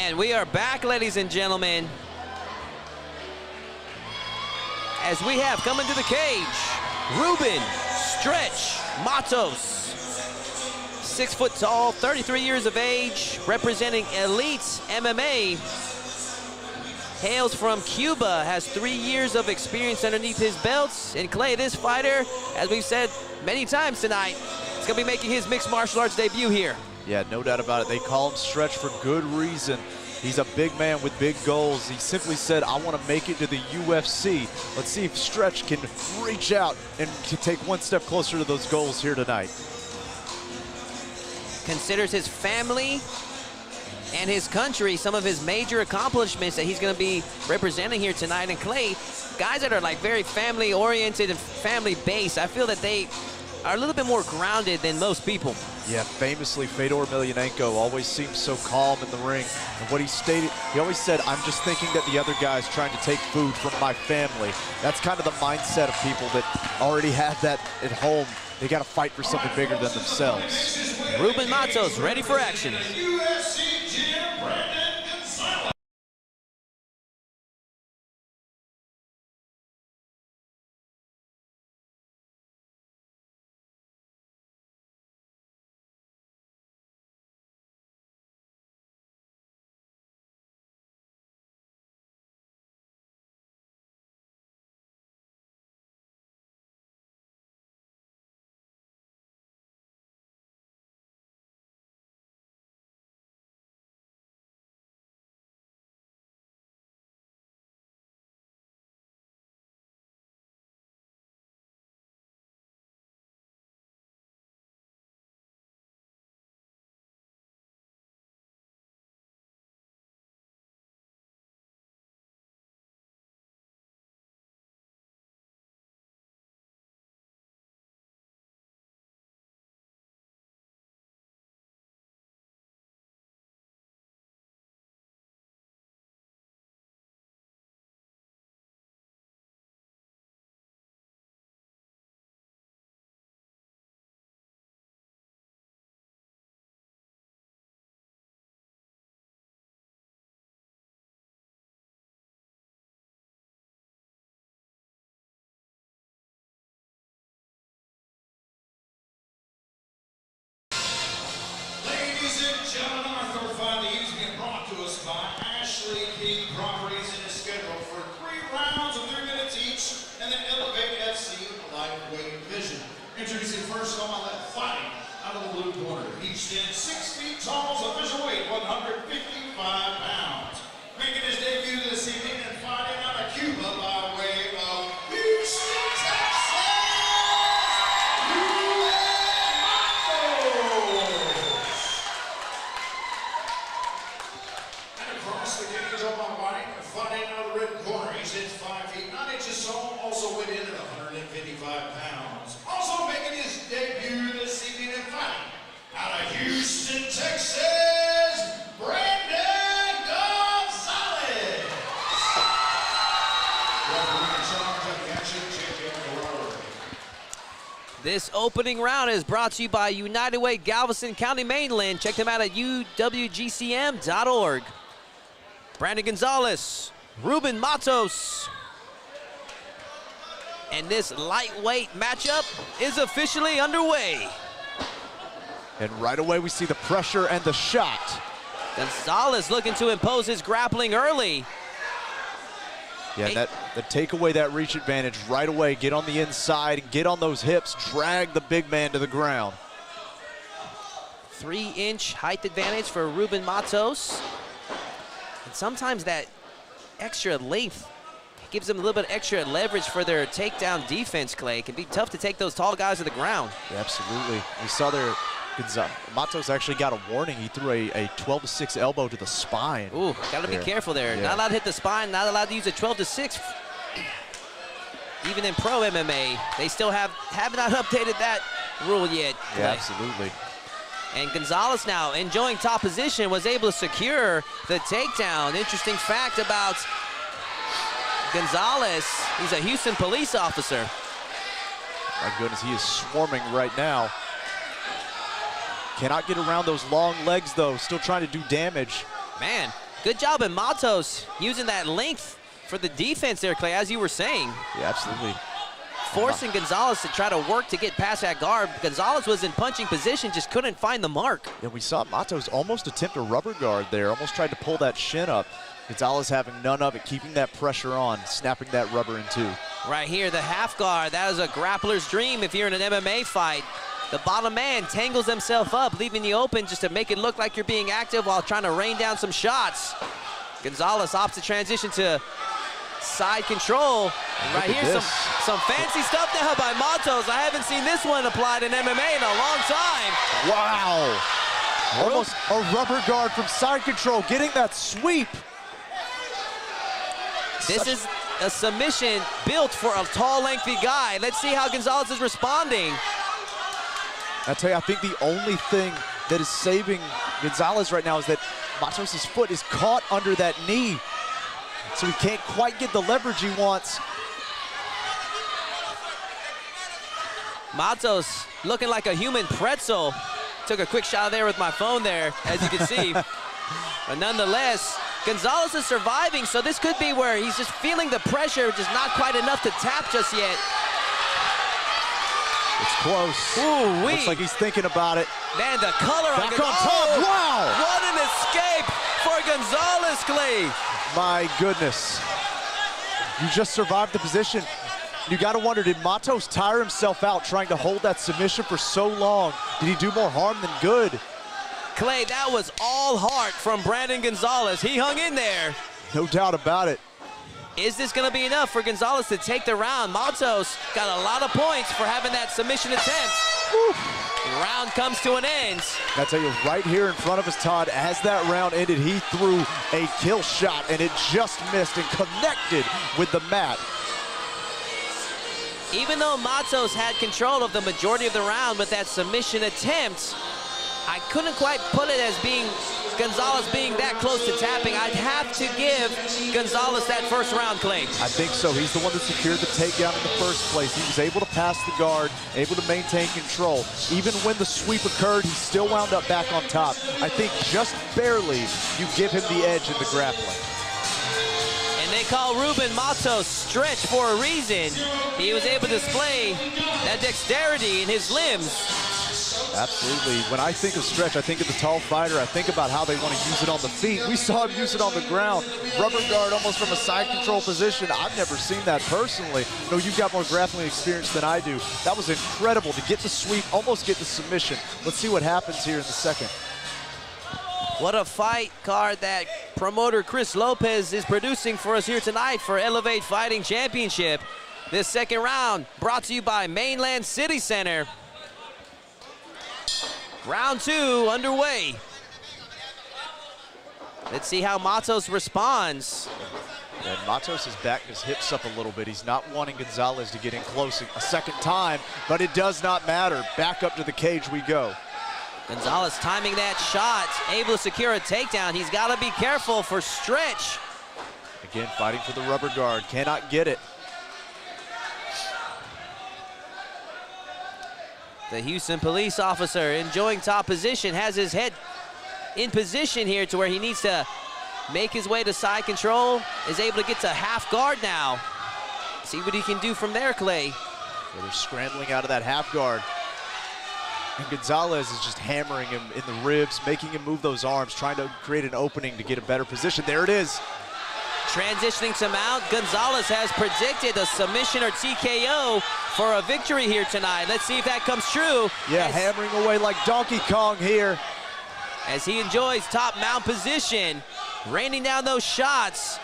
And we are back, ladies and gentlemen, as we have coming to the cage, Ruben Stretch Matos, 6 foot tall, 33 years of age, representing Elite MMA, hails from Cuba, has 3 years of experience underneath his belts. And Clay, this fighter, as we've said many times tonight, is gonna be making his mixed martial arts debut here. Yeah, no doubt about it. They call him Stretch for good reason. He's a big man with big goals. He simply said, I want to make it to the UFC. Let's see if Stretch can reach out and can take one step closer to those goals here tonight. Considers his family and his country some of his major accomplishments that he's going to be representing here tonight. And Clay, guys that are like very family oriented and family based, I feel that they are a little bit more grounded than most people. Yeah, famously, Fedor Emelianenko always seems so calm in the ring. And what he stated, he always said, I'm just thinking that the other guy's trying to take food from my family. That's kind of the mindset of people that already have that at home. They got to fight for something bigger than themselves. Ruben Matos, ready for action. Introducing first on my left, fighting out of the blue corner. He stands 6 feet tall, official weight 155 pounds. Making his debut this evening and fighting out of Cuba by way of Houston, Texas, Ruben Matos. And across the cage on my right, fighting out of the red corner. He stands 5 feet 9 inches tall, also weighed in at 155 pounds. Also making his debut this evening and fighting out of Houston, Texas, Gonzalez. Referee in charge of the action, champion. This opening round is brought to you by United Way, Galveston County, Mainland. Check them out at uwgcm.org. Brandon Gonzalez, Ruben Matos. And this lightweight matchup is officially underway. And right away we see the pressure and the shot. Gonzalez looking to impose his grappling early. Yeah, the take away that reach advantage right away. Get on the inside, get on those hips, drag the big man to the ground. 3-inch height advantage for Ruben Matos. And sometimes that extra length gives them a little bit extra leverage for their takedown defense, Clay. It can be tough to take those tall guys to the ground. Yeah, absolutely. We saw there, Matos actually got a warning. He threw a 12-6 elbow to the spine. Ooh, gotta be careful there. Yeah. Not allowed to hit the spine, not allowed to use a 12-6. Even in pro MMA, they still have not updated that rule yet, Clay. Yeah, absolutely. And Gonzalez now enjoying top position, was able to secure the takedown. Interesting fact about Gonzalez, he's a Houston police officer. My goodness, he is swarming right now. Cannot get around those long legs though, still trying to do damage. Man, Good job in Matos using that length for the defense there, Clay, as you were saying. Yeah, absolutely. Forcing Gonzalez to try to work to get past that guard. Gonzalez was in punching position, just couldn't find the mark. Yeah, we saw Matos almost attempt a rubber guard there, almost tried to pull that shin up. Gonzalez having none of it, keeping that pressure on, snapping that rubber in two. Right here, the half guard. That is a grappler's dream if you're in an MMA fight. The bottom man tangles himself up, leaving you open just to make it look like you're being active while trying to rain down some shots. Gonzalez opts to transition to side control. Right here, some fancy stuff now by Matos. I haven't seen this one applied in MMA in a long time. Wow. Almost a rubber guard from side control, getting that sweep. This is a submission built for a tall, lengthy guy. Let's see how Gonzalez is responding. I tell you, I think the only thing that is saving Gonzalez right now is that Matos' foot is caught under that knee. So he can't quite get the leverage he wants. Matos looking like a human pretzel. Took a quick shot there with my phone there, as you can see. But nonetheless, Gonzalez is surviving, so this could be where he's just feeling the pressure, just not quite enough to tap just yet. It's close. Ooh-wee. Looks like he's thinking about it. Man, the color on Back on top, wow! What an escape for Gonzalez, Clay. My goodness. You just survived the position. You got to wonder, did Matos tire himself out trying to hold that submission for so long? Did he do more harm than good? Clay, that was all heart from Brandon Gonzalez. He hung in there. No doubt about it. Is this going to be enough for Gonzalez to take the round? Matos got a lot of points for having that submission attempt. The round comes to an end. I tell you, right here in front of us, Todd, as that round ended, he threw a kill shot, and it just missed and connected with the mat. Even though Matos had control of the majority of the round with that submission attempt, I couldn't quite put it as being Gonzalez being that close to tapping. I'd have to give Gonzalez that first round, Clay. I think so. He's the one that secured the takedown in the first place. He was able to pass the guard, able to maintain control. Even when the sweep occurred, he still wound up back on top. I think just barely you give him the edge in the grappling. And they call Ruben Matos stretch for a reason. He was able to display that dexterity in his limbs. Absolutely. When I think of stretch, I think of the tall fighter. I think about how they want to use it on the feet. We saw him use it on the ground. Rubber guard almost from a side control position. I've never seen that personally. No, you've got more grappling experience than I do. That was incredible to get the sweep, almost get the submission. Let's see what happens here in the second. What a fight card that promoter Chris Lopez is producing for us here tonight for Elevate Fighting Championship. This second round brought to you by Mainland City Center. Round 2 underway. Let's see how Matos responds. And Matos has backed his hips up a little bit. He's not wanting Gonzalez to get in close a second time, but it does not matter. Back up to the cage we go. Gonzalez timing that shot, able to secure a takedown. He's got to be careful for stretch. Again, fighting for the rubber guard, cannot get it. The Houston police officer enjoying top position, has his head in position here to where he needs to make his way to side control, is able to get to half guard now. See what he can do from there, Clay. Yeah, they're scrambling out of that half guard. And Gonzalez is just hammering him in the ribs, making him move those arms, trying to create an opening to get a better position. There it is. Transitioning to mount, Gonzalez has predicted a submission or TKO for a victory here tonight. Let's see if that comes true. Yeah, hammering away like Donkey Kong here. As he enjoys top mount position, raining down those shots.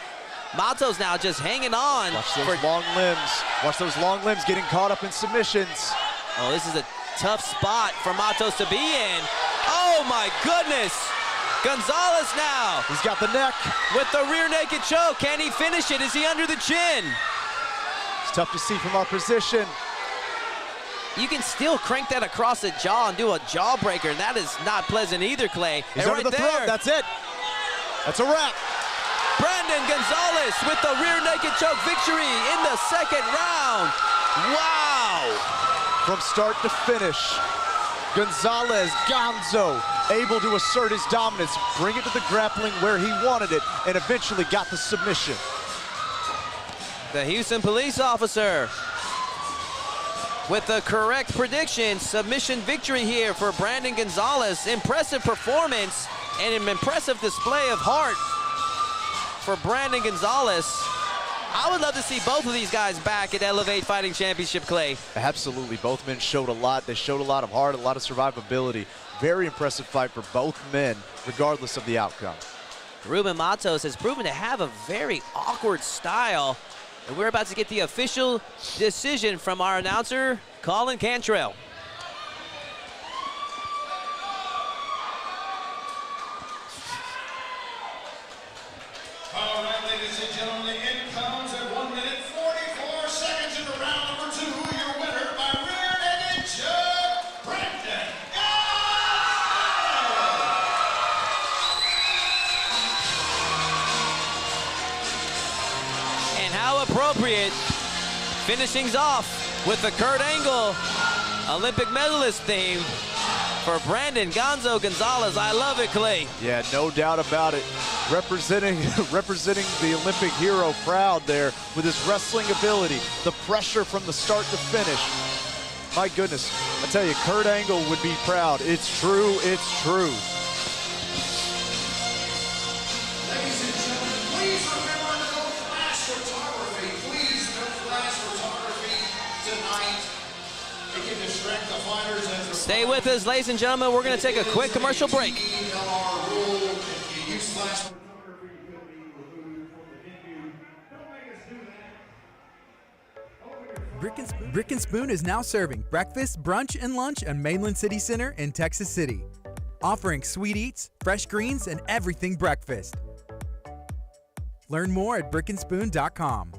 Matos now just hanging on. Watch those long limbs. Watch those long limbs getting caught up in submissions. Oh, this is a tough spot for Matos to be in. Oh my goodness. Gonzalez now. He's got the neck. With the rear naked choke. Can he finish it? Is he under the chin? It's tough to see from our position. You can still crank that across the jaw and do a jawbreaker, and that is not pleasant either, Clay. He's under the throat. That's it. That's a wrap. Brandon Gonzalez with the rear naked choke victory in the second round. Wow. From start to finish, Gonzalez, Gonzo, able to assert his dominance, bring it to the grappling where he wanted it, and eventually got the submission. The Houston police officer with the correct prediction. Submission victory here for Brandon Gonzalez. Impressive performance and an impressive display of heart for Brandon Gonzalez. I would love to see both of these guys back at Elevate Fighting Championship, Clay. Absolutely. Both men showed a lot. They showed a lot of heart, a lot of survivability. Very impressive fight for both men, regardless of the outcome. Ruben Matos has proven to have a very awkward style. And we're about to get the official decision from our announcer, Colin Cantrell. All right, ladies and gentlemen, in comes at 1 minute 44 seconds into round number 2. Your winner by rear-naked choke, Brandon And how appropriate, finishings off with the Kurt Angle Olympic medalist theme for Brandon Gonzo Gonzalez. I love it, Clay. Yeah, no doubt about it. Representing the Olympic hero proud there with his wrestling ability, the pressure from the start to finish. My goodness, I tell you, Kurt Angle would be proud. It's true, it's true. Ladies and gentlemen, please remember no flash photography. Please no flash photography tonight. It can distract the fighters as the Stay with us, ladies and gentlemen. We're going to take a quick commercial break. our rule. If you use flash photography, you will be removed from the venue. Don't make us do that. Brick and Spoon is now serving breakfast, brunch, and lunch at Mainland City Center in Texas City, offering sweet eats, fresh greens, and everything breakfast. Learn more at brickandspoon.com.